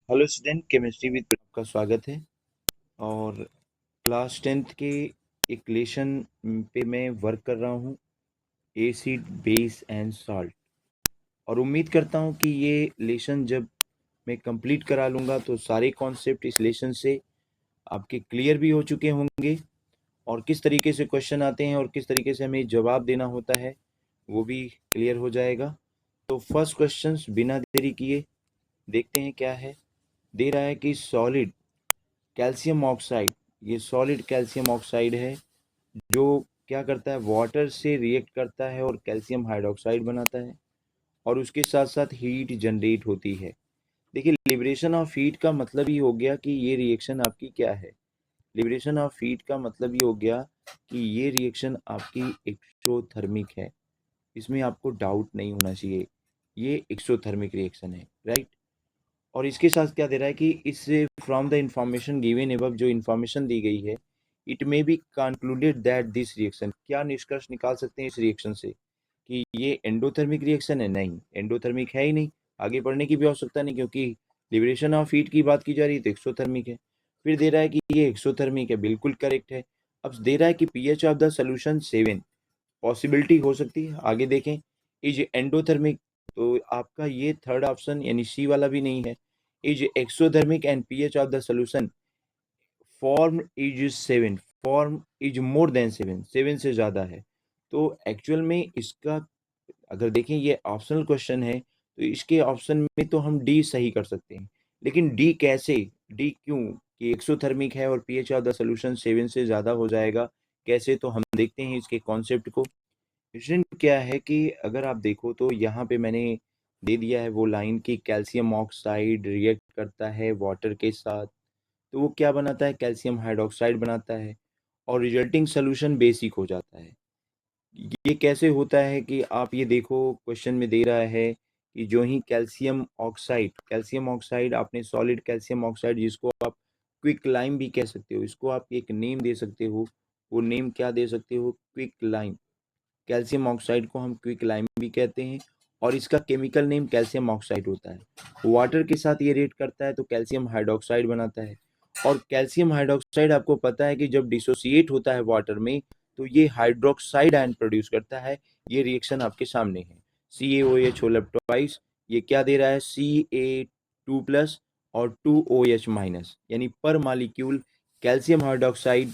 Hello student, chemistry with आपका स्वागत है। और क्लास 10th के एक लेसन पे मैं वर्क कर रहा हूँ, एसिड बेस एंड सॉल्ट। और उम्मीद करता हूँ कि ये लेसन जब मैं कंप्लीट करा लूँगा तो सारे कॉन्सेप्ट इस लेसन से आपके क्लियर भी हो चुके होंगे, और किस तरीके से क्वेश्चन आते हैं और किस तरीके से हमें जवाब देना होता है वो भी क्लियर हो जाएगा। तो फर्स्ट क्वेश्चन बिना देरी किए देखते हैं क्या है। दे रहा है कि सॉलिड कैल्शियम ऑक्साइड, ये सॉलिड कैल्शियम ऑक्साइड है जो क्या करता है, वाटर से रिएक्ट करता है और कैल्शियम हाइड्रोक्साइड बनाता है, और उसके साथ साथ हीट जनरेट होती है। देखिए, लिबरेशन ऑफ हीट का मतलब ही हो गया कि ये रिएक्शन आपकी क्या है। लिबरेशन ऑफ हीट का मतलब ये हो गया कि ये रिएक्शन आपकी एक्सोथर्मिक है। इसमें आपको डाउट नहीं होना चाहिए, ये एक्सोथर्मिक रिएक्शन है, राइट। और इसके साथ क्या दे रहा है कि इस from the information given above, जो इंफॉर्मेशन दी गई है, it may be concluded that this reaction, क्या निष्कर्ष निकाल सकते हैं इस रिएक्शन से कि ये एंडोथर्मिक रिएक्शन है। नहीं, एंडोथर्मिक है ही नहीं, आगे बढ़ने की भी आवश्यकता नहीं, क्योंकि लिबरेशन ऑफ हीट की बात की जा रही है तो एक्सोथर्मिक है। फिर दे रहा है कि ये एक्सोथर्मिक है, बिल्कुल करेक्ट है। अब दे रहा है कि pH of the solution 7, possibility हो सकती है, आगे देखें। इज एंडोथर्मिक, तो आपका ये थर्ड ऑप्शन यानी सी वाला भी नहीं है। Is exothermic and pH of the solution form is 7, form is more than 7, 7 से ज़्यादा है। तो एक्चुअल में इसका अगर देखें, ये ऑप्शनल क्वेश्चन है, तो इसके ऑप्शन में तो हम डी सही कर सकते हैं, लेकिन डी कैसे, डी क्यों कि एक्सोथर्मिक है और पीएच ऑफ द सोल्यूशन 7 से ज़्यादा हो जाएगा, कैसे, तो हम देखते हैं इसके कॉन्सेप्ट को। क्वेश्चन क्या है कि अगर आप देखो तो यहाँ पे मैंने दे दिया है वो लाइन कि कैल्शियम ऑक्साइड रिएक्ट करता है वाटर के साथ, तो वो क्या बनाता है, कैल्शियम हाइड्रोक्साइड बनाता है, और रिजल्टिंग सोल्यूशन बेसिक हो जाता है। ये कैसे होता है कि आप ये देखो, क्वेश्चन में दे रहा है कि जो ही कैल्शियम ऑक्साइड आपने सॉलिड कैल्शियम ऑक्साइड, जिसको आप क्विक लाइम भी कह सकते हो, इसको आप एक नेम दे सकते हो। वो नेम क्या दे सकते हो, क्विक लाइम। कैल्शियम ऑक्साइड को हम क्विक लाइम भी कहते हैं, और इसका केमिकल नेम कैल्शियम ऑक्साइड होता है। वाटर के साथ ये रिएक्ट करता है तो कैल्शियम हाइड्रोक्साइड बनाता है, और कैल्शियम हाइड्रोक्साइड आपको पता है कि जब डिसोसिएट होता है वाटर में तो ये हाइड्रोक्साइड आयन प्रोड्यूस करता है। ये रिएक्शन आपके सामने है, CaOH होल ट्वाइस, ये क्या दे रहा है, Ca2+ और 2OH माइनस, यानी पर molecule calcium hydroxide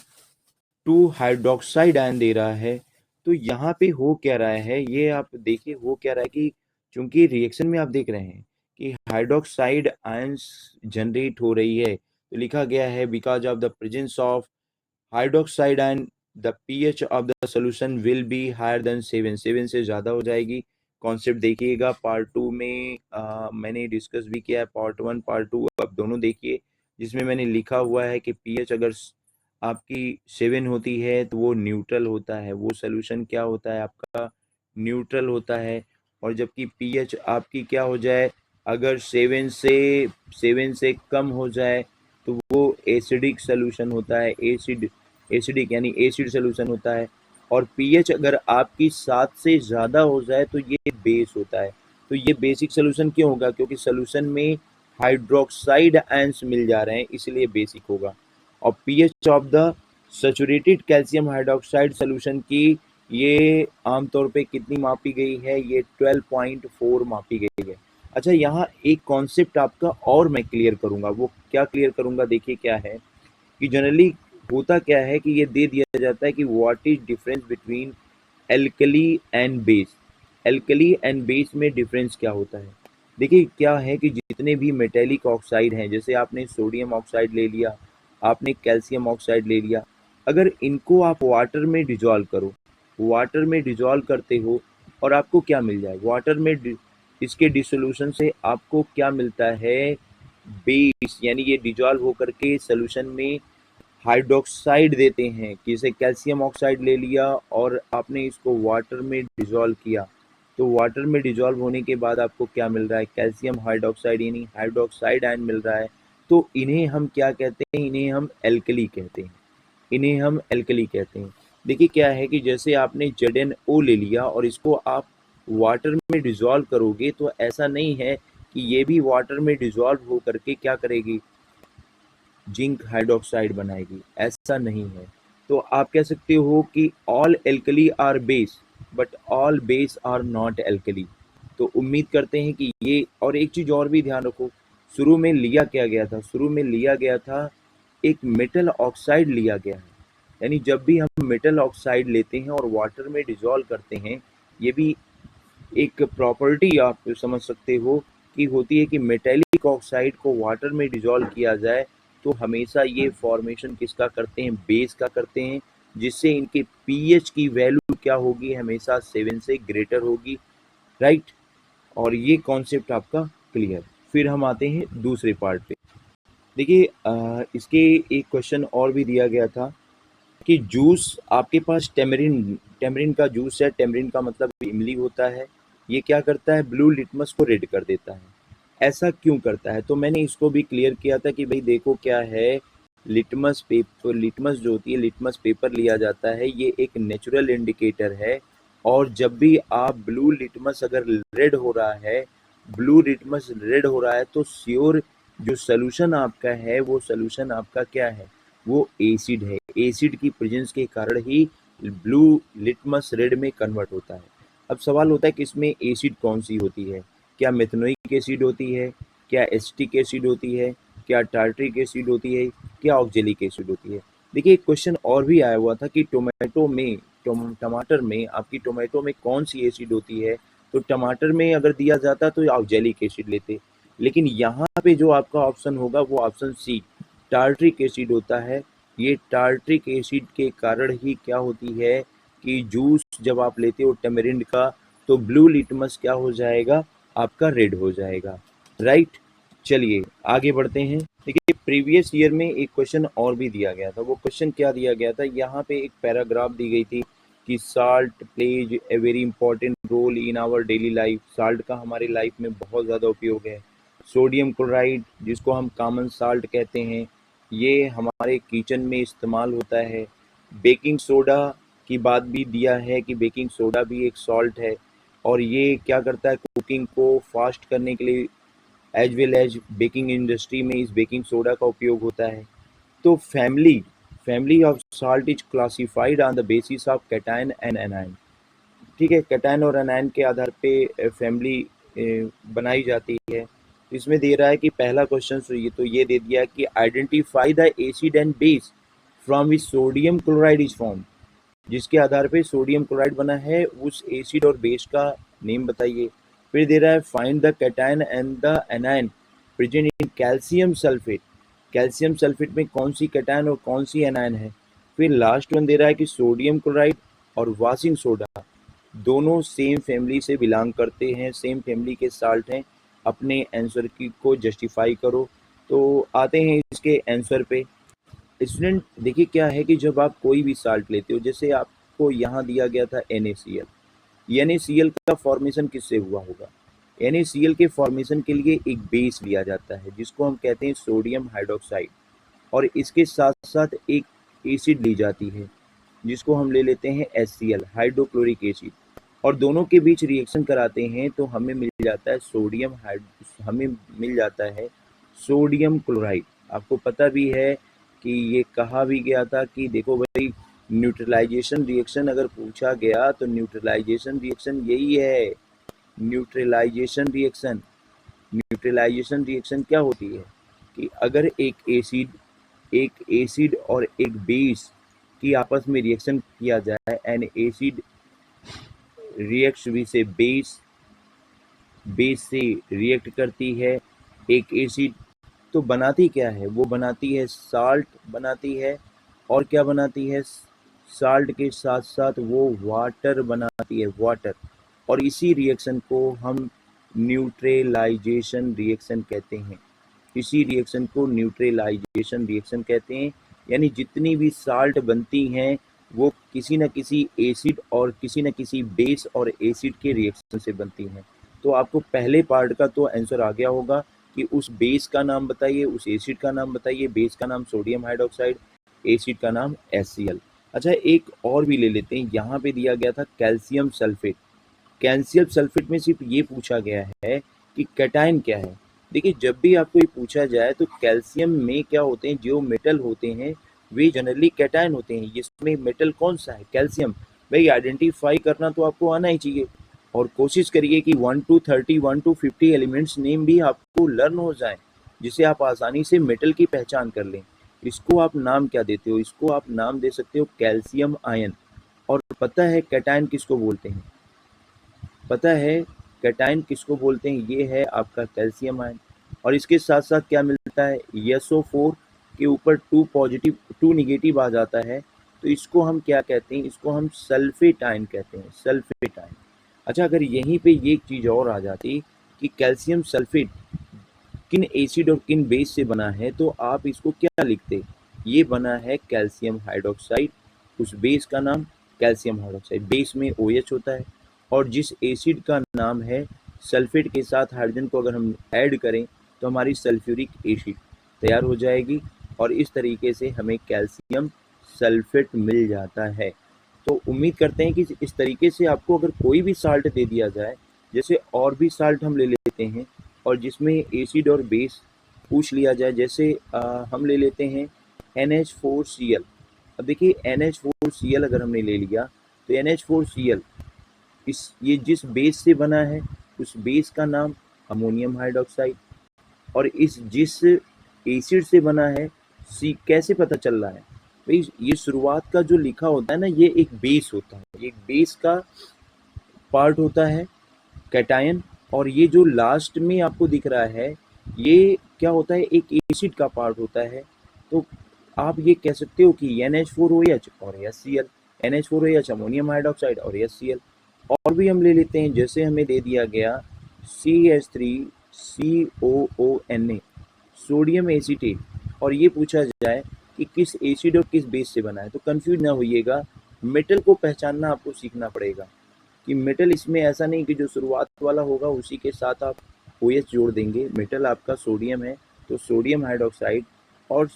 2 hydroxide ion दे रहा है। तो यहाँ पे हो क्या रहा है, ये आप देखिए, हो क्या रहा है कि चूंकि रिएक्शन में आप देख रहे हैं कि हाइड्रोक्साइड आयंस जनरेट हो रही है, तो लिखा गया है because of the presence of hydroxide ion the pH of the solution will be higher than 7, 7 से ज़्यादा हो जाएगी। कॉन्सेप्ट देखिएगा, पार्ट 2 में मैंने डिस्कस भी किया है, पार्ट 1 पार्ट 2 अब दोनों देखिए, जिसमें मैंने लिखा हुआ है कि पीएच अगर आपकी 7 होती है तो वो न्यूट्रल होता है, वो सोल्यूशन क्या होता है आपका, न्यूट्रल होता है। और जबकि पीएच आपकी क्या हो जाए, अगर 7 से कम हो जाए तो वो एसिडिक सोल्यूशन होता है, एसिडिक यानी एसिड सोल्यूशन होता है। और पीएच अगर आपकी 7 से ज़्यादा हो जाए तो ये बेस होता है। तो ये बेसिक सोल्यूशन क्यों होगा, क्योंकि सोल्यूशन में हाइड्रोक्साइड आयंस मिल जा रहे हैं, इसलिए बेसिक होगा। और pH of the saturated calcium hydroxide solution की ये आमतौर पे कितनी मापी गई है, ये 12.4 मापी गई है। अच्छा, यहाँ एक कॉन्सेप्ट आपका और मैं क्लियर करूंगा, वो क्या क्लियर करूंगा, देखिए क्या है कि जनरली होता क्या है कि ये दे दिया जाता है कि what is difference between alkali and base. Alkali and base में डिफरेंस क्या होता है। देखिए क्या है कि जितने भी मेटेलिक ऑक्साइड हैं, जैसे आपने सोडियम ऑक्साइड ले लिया, आपने कैल्शियम ऑक्साइड ले लिया, अगर इनको आप वाटर में डिजॉल्व करो, वाटर में डिजॉल्व करते हो, और आपको क्या मिल जाए, वाटर में इसके डिसोल्यूशन से आपको क्या मिलता है, बेस, यानी ये डिजॉल्व होकर के सोल्यूशन में हाइड्रोक्साइड देते हैं। कि जैसे कैल्शियम ऑक्साइड ले लिया और आपने इसको वाटर में डिजॉल्व किया, तो वाटर में डिजॉल्व होने के बाद आपको क्या मिल रहा है, कैल्शियम हाइड्रोक्साइड यानी हाइड्रोक्साइड आयन मिल रहा है। तो इन्हें हम क्या कहते हैं, इन्हें हम एल्कली कहते हैं, इन्हें हम एल्कली कहते हैं। देखिए क्या है कि जैसे आपने ZnO ले लिया और इसको आप वाटर में डिजॉल्व करोगे, तो ऐसा नहीं है कि ये भी वाटर में डिसॉल्व हो करके क्या करेगी, जिंक हाइड्रोक्साइड बनाएगी, ऐसा नहीं है। तो आप कह सकते हो कि all alkali are base but all base are not alkali. तो उम्मीद करते हैं कि ये, और एक चीज़ और भी ध्यान रखो, शुरू में लिया क्या गया था, शुरू में लिया गया था एक मेटल ऑक्साइड लिया गया है। यानी जब भी हम मेटल ऑक्साइड लेते हैं और वाटर में डिसॉल्व करते हैं, ये भी एक प्रॉपर्टी आप समझ सकते हो कि होती है कि मेटेलिक ऑक्साइड को वाटर में डिसॉल्व किया जाए तो हमेशा ये फॉर्मेशन किसका करते हैं, बेस का करते हैं, जिससे इनके पीएच की वैल्यू क्या होगी, हमेशा 7 से ग्रेटर होगी, राइट। और ये कॉन्सेप्ट आपका क्लियर। फिर हम आते हैं दूसरे पार्ट पे। देखिए इसके एक क्वेश्चन और भी दिया गया था कि जूस आपके पास टेमरिन टेमरिन का जूस है, टेमरिन का मतलब इमली होता है, ये क्या करता है, ब्लू लिटमस को रेड कर देता है। ऐसा क्यों करता है, तो मैंने इसको भी क्लियर किया था कि भाई देखो क्या है, लिटमस पेपर, लिटमस जो होती है, लिटमस पेपर लिया जाता है, ये एक नेचुरल इंडिकेटर है। और जब भी आप ब्लू लिटमस अगर रेड हो रहा है, ब्लू लिटमस रेड हो रहा है, तो श्योर जो सोल्यूशन आपका है वो सोल्यूशन आपका क्या है, वो एसिड है। एसिड की प्रेजेंस के कारण ही ब्लू लिटमस रेड में कन्वर्ट होता है। अब सवाल होता है कि इसमें एसिड कौन सी होती है, क्या मेथनोइक एसिड होती है, क्या एसिटिक एसिड होती है, क्या टार्ट्रिक एसिड होती है, क्या ऑक्जेलिक एसिड होती है। देखिए एक क्वेश्चन और भी आया हुआ था कि टोमेटो में, टमाटर में, आपकी टोमेटो में कौन सी एसिड होती है, तो टमाटर में अगर दिया जाता तो ऑक्जेलिक एसिड लेते, लेकिन यहाँ पे जो आपका ऑप्शन होगा वो ऑप्शन सी टार्ट्रिक एसिड होता है। ये टार्ट्रिक एसिड के कारण ही क्या होती है कि जूस जब आप लेते हो टेमरिंड का, तो ब्लू लिटमस क्या हो जाएगा, आपका रेड हो जाएगा, राइट। चलिए आगे बढ़ते हैं। देखिए प्रीवियस ईयर में एक क्वेश्चन और भी दिया गया था, वो क्वेश्चन क्या दिया गया था, यहाँ पे एक पैराग्राफ दी गई थी कि salt plays a very important role in our daily life. Salt का हमारी लाइफ में बहुत ज़्यादा उपयोग है। सोडियम क्लोराइड जिसको हम कॉमन साल्ट कहते हैं, ये हमारे किचन में इस्तेमाल होता है। बेकिंग सोडा की बात भी दिया है कि बेकिंग सोडा भी एक सॉल्ट है, और ये क्या करता है, कुकिंग को फास्ट करने के लिए as well as baking industry में इस बेकिंग सोडा का उपयोग होता है। तो family family of salt is classified on the basis of cation and anion. ठीक है, कैटायन और एनायन के आधार पे फैमिली बनाई जाती है। इसमें दे रहा है कि पहला क्वेश्चन तो ये दे दिया कि identify the acid and base from which sodium chloride is form. जिसके आधार पे सोडियम क्लोराइड बना है, उस एसिड और बेस का नेम बताइए। फिर दे रहा है find the cation and the anion present in calcium sulphate. Calcium sulphate में कौन सी कैटायन और कौन सी एनायन है। फिर लास्ट वन दे रहा है कि सोडियम क्लोराइड और वाशिंग सोडा दोनों सेम फैमिली से बिलोंग करते हैं, सेम फैमिली के साल्ट हैं। अपने आंसर की को जस्टिफाई करो। तो आते हैं इसके आंसर पे। स्टूडेंट देखिए क्या है कि जब आप कोई भी साल्ट लेते हो, जैसे आपको यहाँ दिया गया था NaCl, NaCl का फॉर्मेशन किससे हुआ होगा, NaCl के फॉर्मेशन के लिए एक बेस लिया जाता है जिसको हम कहते हैं सोडियम हाइड्रोक्साइड, और इसके साथ साथ एक एसिड ली जाती है जिसको हम ले लेते हैं HCl, हाइड्रोक्लोरिक एसिड, और दोनों के बीच रिएक्शन कराते हैं तो हमें मिल जाता है हमें मिल जाता है सोडियम क्लोराइड। आपको पता भी है कि ये कहा भी गया था कि देखो भाई, न्यूट्रलाइजेशन रिएक्शन अगर पूछा गया तो न्यूट्रलाइजेशन रिएक्शन यही है। न्यूट्रलाइजेशन रिएक्शन न्यूट्रलाइजेशन रिएक्शन क्या होती है कि अगर एक एसिड और एक बेस की आपस में रिएक्शन किया जाए, एंड एसिड रिएक्ट्स विद से बेस से रिएक्ट करती है एक एसिड, तो बनाती क्या है, वो बनाती है साल्ट बनाती है। और क्या बनाती है, साल्ट के साथ साथ वो वाटर बनाती है, वाटर। और इसी रिएक्शन को हम न्यूट्रलाइजेशन रिएक्शन कहते हैं। इसी रिएक्शन को न्यूट्रलाइजेशन रिएक्शन कहते हैं। यानी जितनी भी साल्ट बनती हैं वो किसी न किसी एसिड और किसी न किसी बेस और एसिड के रिएक्शन से बनती हैं। तो आपको पहले पार्ट का तो आंसर आ गया होगा कि उस बेस का नाम बताइए, उस एसिड का नाम बताइए। बेस का नाम सोडियम हाइड्रोक्साइड, एसिड का नाम HCl। अच्छा एक और भी ले लेते हैं, यहाँ पे दिया गया था कैल्शियम सल्फेट। कैल्शियम सल्फेट में सिर्फ ये पूछा गया है कि कैटायन क्या है। देखिए, जब भी आपको ये पूछा जाए तो कैल्शियम में क्या होते हैं, जो मेटल होते हैं वे जनरली कैटायन होते हैं। इसमें मेटल कौन सा है, कैल्शियम। भाई आइडेंटिफाई करना तो आपको आना ही चाहिए, और कोशिश करिए कि 1 to 30 1 to 50 एलिमेंट्स नेम भी आपको लर्न हो जाए, जिससे आप आसानी से मेटल की पहचान कर लें। इसको आप नाम क्या देते हो, इसको आप नाम दे सकते हो कैल्शियम आयन। और पता है कैटायन किसको बोलते हैं, पता है कैटायन किसको बोलते हैं, ये है आपका कैल्शियम आयन। और इसके साथ साथ क्या मिलता है, SO4 के ऊपर 2 पॉजिटिव 2 निगेटिव आ जाता है, तो इसको हम क्या कहते हैं, इसको हम सल्फेट आयन कहते हैं, सल्फेट आयन। अच्छा, अगर यहीं पे ये एक चीज़ और आ जाती कि कैल्शियम सल्फेट किन एसिड और किन बेस से बना है, तो आप इसको क्या लिखते, ये बना है कैल्शियम हाइड्रोक्साइड, उस बेस का नाम कैल्शियम हाइड्रोक्साइड, बेस में OH होता है। और जिस एसिड का नाम है, सल्फेट के साथ हाइड्रोजन को अगर हम ऐड करें तो हमारी सल्फ्यूरिक एसिड तैयार हो जाएगी, और इस तरीके से हमें कैल्शियम सल्फेट मिल जाता है। तो उम्मीद करते हैं कि इस तरीके से आपको अगर कोई भी साल्ट दे दिया जाए, जैसे और भी साल्ट हम ले लेते हैं और जिसमें एसिड और बेस पूछ लिया जाए, जैसे हम ले लेते हैं NH4Cl। अब देखिए NH4Cl अगर हमने ले लिया तो NH4Cl ये जिस बेस से बना है, उस बेस का नाम अमोनियम हाइड्रोक्साइड। और जिस एसिड से बना है, सी कैसे पता चल रहा है भाई, ये शुरुआत का जो लिखा होता है ना, ये एक बेस होता है, ये एक बेस का पार्ट होता है कैटायन। और ये जो लास्ट में आपको दिख रहा है, ये क्या होता है, एक एसिड का पार्ट होता है। तो आप ये कह सकते हो कि NH4OH और HCl, NH4OH अमोनियम हाइड्रोक्साइड और HCl। और भी हम ले लेते हैं, जैसे हमें दे दिया गया CH3COONA, सोडियम एसीटेट, और ये पूछा जाए कि किस एसिड और किस बेस से बना है, तो कंफ्यूज ना होइएगा, मेटल को पहचानना आपको सीखना पड़ेगा कि मेटल इसमें ऐसा नहीं कि जो शुरुआत वाला होगा उसी के साथ आप OH जोड़ देंगे। मेटल आपका सोडियम है, तो सोडियम हाइड्रोक्साइड, और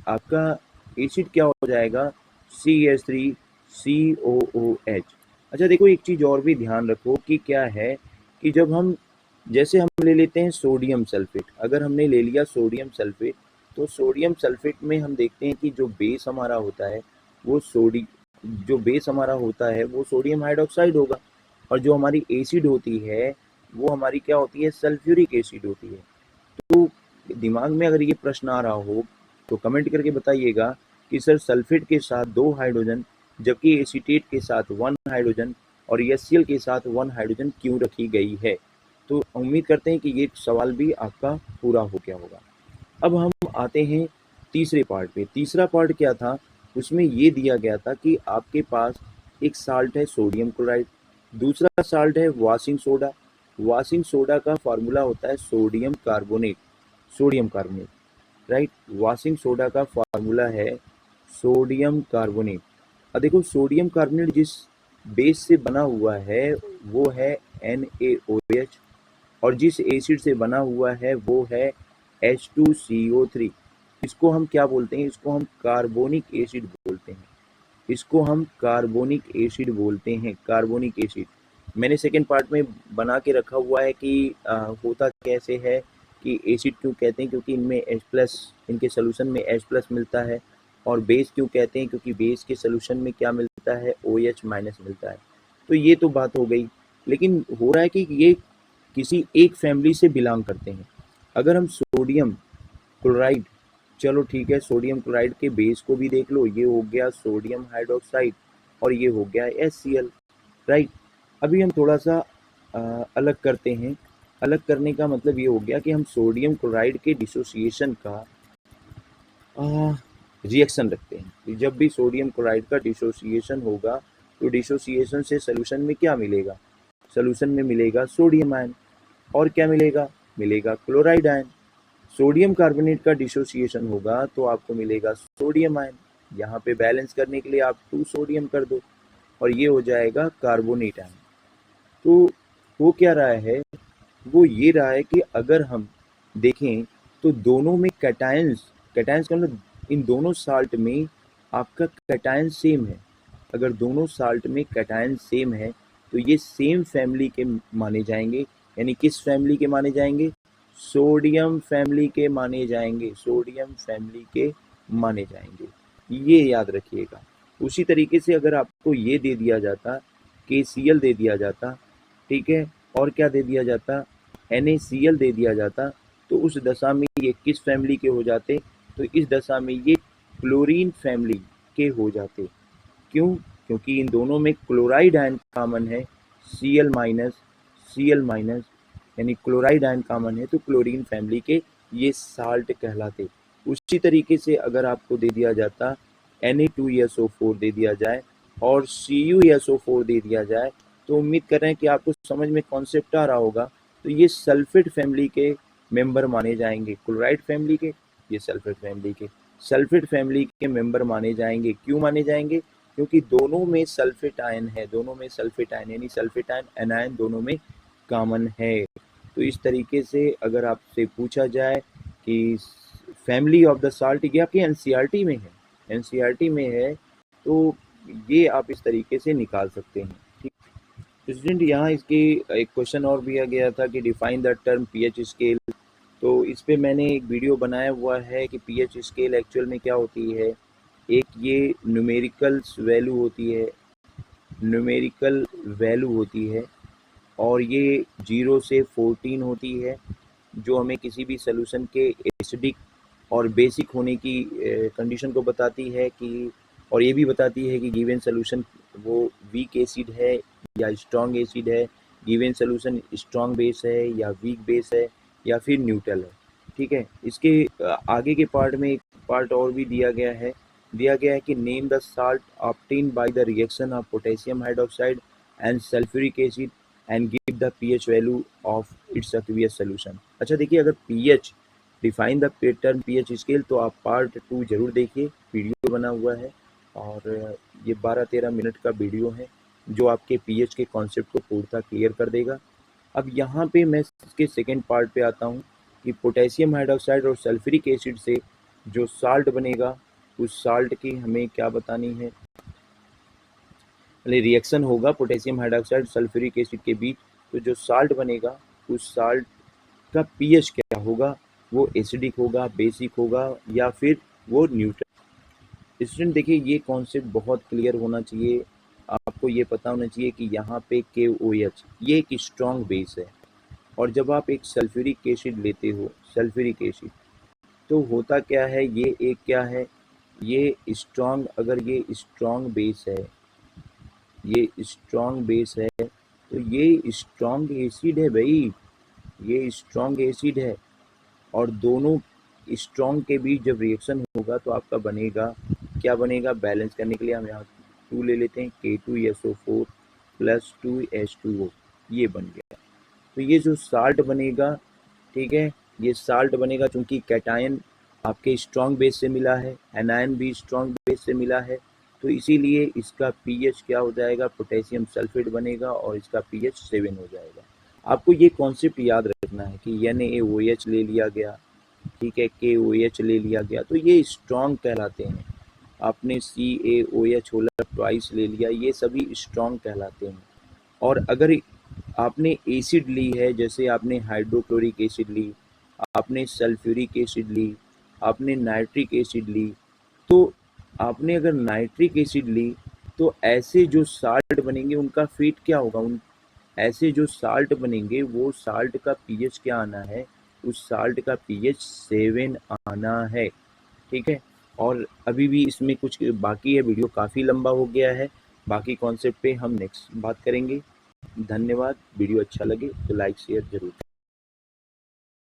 आपका एसिड क्या हो जाएगा, CH3COOH। अच्छा देखो, एक चीज़ और भी ध्यान रखो कि क्या है कि जब हम जैसे हम ले लेते हैं सोडियम सल्फेट, अगर हमने ले लिया सोडियम सल्फेट, तो सोडियम सल्फेट में हम देखते हैं कि जो बेस हमारा होता है वो सोडियम हाइड्रोक्साइड होगा, और जो हमारी एसिड होती है वो हमारी क्या होती है, सल्फ्यूरिक एसिड होती है। तो दिमाग में अगर ये प्रश्न आ रहा हो तो कमेंट करके बताइएगा कि सर सल्फेट के साथ 2 हाइड्रोजन, जबकि एसीटेट के साथ 1 हाइड्रोजन और HCl के साथ 1 हाइड्रोजन क्यों रखी गई है। तो उम्मीद करते हैं कि ये सवाल भी आपका पूरा हो गया होगा। अब हम आते हैं तीसरे पार्ट पे। तीसरा पार्ट क्या था, उसमें ये दिया गया था कि आपके पास एक साल्ट है सोडियम क्लोराइड, दूसरा साल्ट है वाशिंग सोडा। वाशिंग सोडा का फार्मूला होता है sodium carbonate, right. Washing soda का फार्मूला है सोडियम कार्बोनेट। अब देखो, सोडियम कार्बोनेट जिस बेस से बना हुआ है वो है NaOH, और जिस एसिड से बना हुआ है वो है H2CO3। इसको हम क्या बोलते हैं, इसको हम कार्बोनिक एसिड बोलते हैं, कार्बोनिक एसिड। मैंने सेकेंड पार्ट में बना के रखा हुआ है कि होता कैसे है कि एसिड क्यों कहते हैं, क्योंकि इनमें H+, इनके सोल्यूशन में H+ मिलता है। और बेस क्यों कहते हैं, क्योंकि बेस के सोल्यूशन में क्या मिलता है, OH- मिलता है। तो ये तो बात हो गई, लेकिन हो रहा है कि ये किसी एक फैमिली से बिलोंग करते हैं। अगर हम सोडियम क्लोराइड, चलो ठीक है, सोडियम क्लोराइड के बेस को भी देख लो, ये हो गया सोडियम हाइड्रोक्साइड और ये हो गया HCl, राइट। अभी हम थोड़ा सा अलग करते हैं। अलग करने का मतलब ये हो गया कि हम सोडियम क्लोराइड के डिसोसिएशन का रिएक्शन रखते हैं। तो जब भी सोडियम क्लोराइड का डिसोसिएशन होगा तो डिसोसिएशन से सोल्यूशन में क्या मिलेगा, सोल्यूशन में मिलेगा सोडियम आयन, और क्या मिलेगा, मिलेगा क्लोराइड आयन। सोडियम कार्बोनेट का डिसोसिएशन होगा तो आपको मिलेगा सोडियम आयन। यहाँ पे बैलेंस करने के लिए आप 2 सोडियम कर दो और ये हो जाएगा कार्बोनेट आयन। तो वो क्या रहा है, वो ये रहा है कि अगर हम देखें तो दोनों में कैटायंस कैटायंस का मतलब इन दोनों साल्ट में आपका कैटायन सेम है। अगर दोनों साल्ट में कैटायन सेम है तो ये सेम फैमिली के माने जाएंगे, यानी किस फैमिली के माने जाएंगे? सोडियम फैमिली के माने जाएंगे, सोडियम फैमिली के माने जाएंगे, ये याद रखिएगा। उसी तरीके से अगर आपको ये दे दिया जाता, KCl दे दिया जाता, ठीक है, और क्या दे दिया जाता, NaCl दे दिया जाता, तो उस दशा में ये किस फैमिली के हो जाते? तो इस दशा में ये क्लोरीन फैमिली के हो जाते। क्यों? क्योंकि इन दोनों में क्लोराइड आयन कॉमन है, Cl- यानी क्लोराइड आयन कॉमन है, तो क्लोरीन फैमिली के ये साल्ट कहलाते। उसी तरीके से अगर आपको दे दिया जाता Na2SO4 दे दिया जाए और CuSO4 दे दिया जाए, तो उम्मीद कर रहे हैं कि आपको समझ में कॉन्सेप्ट आ रहा होगा। तो ये सल्फेट फैमिली के मेंबर माने जाएंगे, क्लोराइड फैमिली के, ये सल्फेट फैमिली के मेंबर माने जाएंगे। क्यों माने जाएंगे? क्योंकि दोनों में सल्फेट आयन है, दोनों में सल्फेट आयन यानी सल्फेट आयन एनायन दोनों में कॉमन है। तो इस तरीके से अगर आपसे पूछा जाए कि फैमिली ऑफ द साल्ट, ये आपके एनसीईआरटी में है, एनसीईआरटी में है, तो ये आप इस तरीके से निकाल सकते हैं। ठीक, स्टूडेंट यहाँ इसकी एक क्वेश्चन और दिया गया था कि define the term pH scale. तो इस पे मैंने एक वीडियो बनाया हुआ है कि पीएच स्केल एक्चुअल में क्या होती है। एक ये न्यूमेरिकल वैल्यू होती है, न्यूमेरिकल वैल्यू होती है, और ये 0 से 14 होती है, जो हमें किसी भी सोल्यूशन के एसिडिक और बेसिक होने की कंडीशन को बताती है कि, और ये भी बताती है कि गिवन सोल्यूशन वो वीक एसिड है या स्ट्रॉन्ग एसिड है, गिवन सोल्यूशन स्ट्रॉन्ग बेस है या वीक बेस है या फिर न्यूट्रल है। ठीक है, इसके आगे के पार्ट में एक पार्ट और भी दिया गया है कि name the salt obtain by the reaction of potassium hydroxide and sulphuric acid and give the pH value of its aqueous solution. अच्छा देखिए, अगर pH define the term pH scale, तो आप पार्ट 2 जरूर देखिए, वीडियो बना हुआ है, और ये 12-13 मिनट का वीडियो है जो आपके पीएच के कॉन्सेप्ट को पूर्णतः क्लियर कर देगा। अब यहाँ पे मैं इसके सेकेंड पार्ट पे आता हूँ कि पोटेशियम हाइड्रोक्साइड और सल्फ्यूरिक एसिड से जो साल्ट बनेगा, उस साल्ट की हमें क्या बतानी है। रिएक्शन होगा पोटेशियम हाइड्रोक्साइड सल्फ्यूरिक एसिड के बीच, तो जो साल्ट बनेगा उस साल्ट का पीएच क्या होगा, वो एसिडिक होगा, बेसिक होगा या फिर वो न्यूट्रल। स्टूडेंट देखिए, ये कॉन्सेप्ट बहुत क्लियर होना चाहिए, आपको ये पता होना चाहिए कि यहाँ पे KOH ये एक स्ट्रॉन्ग बेस है, और जब आप एक सल्फ्यूरिक एसिड लेते हो, सल्फ्यूरिक एसिड, तो होता क्या है, ये एक क्या है, ये स्ट्रॉन्ग, अगर ये स्ट्रॉन्ग बेस है, ये स्ट्रॉन्ग बेस है, तो ये स्ट्रॉन्ग एसिड है भाई, ये स्ट्रॉन्ग एसिड है, और दोनों स्ट्रॉन्ग के बीच जब रिएक्शन होगा तो आपका बनेगा, क्या बनेगा, बैलेंस करने के लिए हम यहाँ 2 ले लेते हैं, K2SO4 प्लस 2H2O, ये बन गया। तो ये जो साल्ट बनेगा, ठीक है, ये साल्ट बनेगा चूंकि कैटायन आपके स्ट्रॉन्ग बेस से मिला है, एनायन भी स्ट्रॉन्ग बेस से मिला है, तो इसीलिए इसका पीएच क्या हो जाएगा, पोटेशियम सल्फेट बनेगा और इसका पीएच 7 हो जाएगा। आपको ये कॉन्सेप्ट याद रखना है कि NaOH ले लिया गया, ठीक है, KOH ले लिया गया, तो ये स्ट्रॉन्ग कहलाते हैं। आपने CaOH होलर ट्वाइस ले लिया, ये सभी स्ट्रॉन्ग कहलाते हैं। और अगर आपने एसिड ली है, जैसे आपने हाइड्रोक्लोरिक एसिड ली, आपने सल्फ्यूरिक एसिड ली, आपने नाइट्रिक एसिड ली, तो आपने अगर नाइट्रिक एसिड ली, तो ऐसे जो साल्ट बनेंगे उनका फेट क्या होगा, उन ऐसे जो साल्ट बनेंगे वो साल्ट का पीएच क्या आना है, उस साल्ट का पीएच 7 आना है। ठीक है, और अभी भी इसमें कुछ बाकी है, वीडियो काफ़ी लंबा हो गया है, बाकी कॉन्सेप्ट पे हम नेक्स्ट बात करेंगे। धन्यवाद, वीडियो अच्छा लगे तो लाइक शेयर जरूर।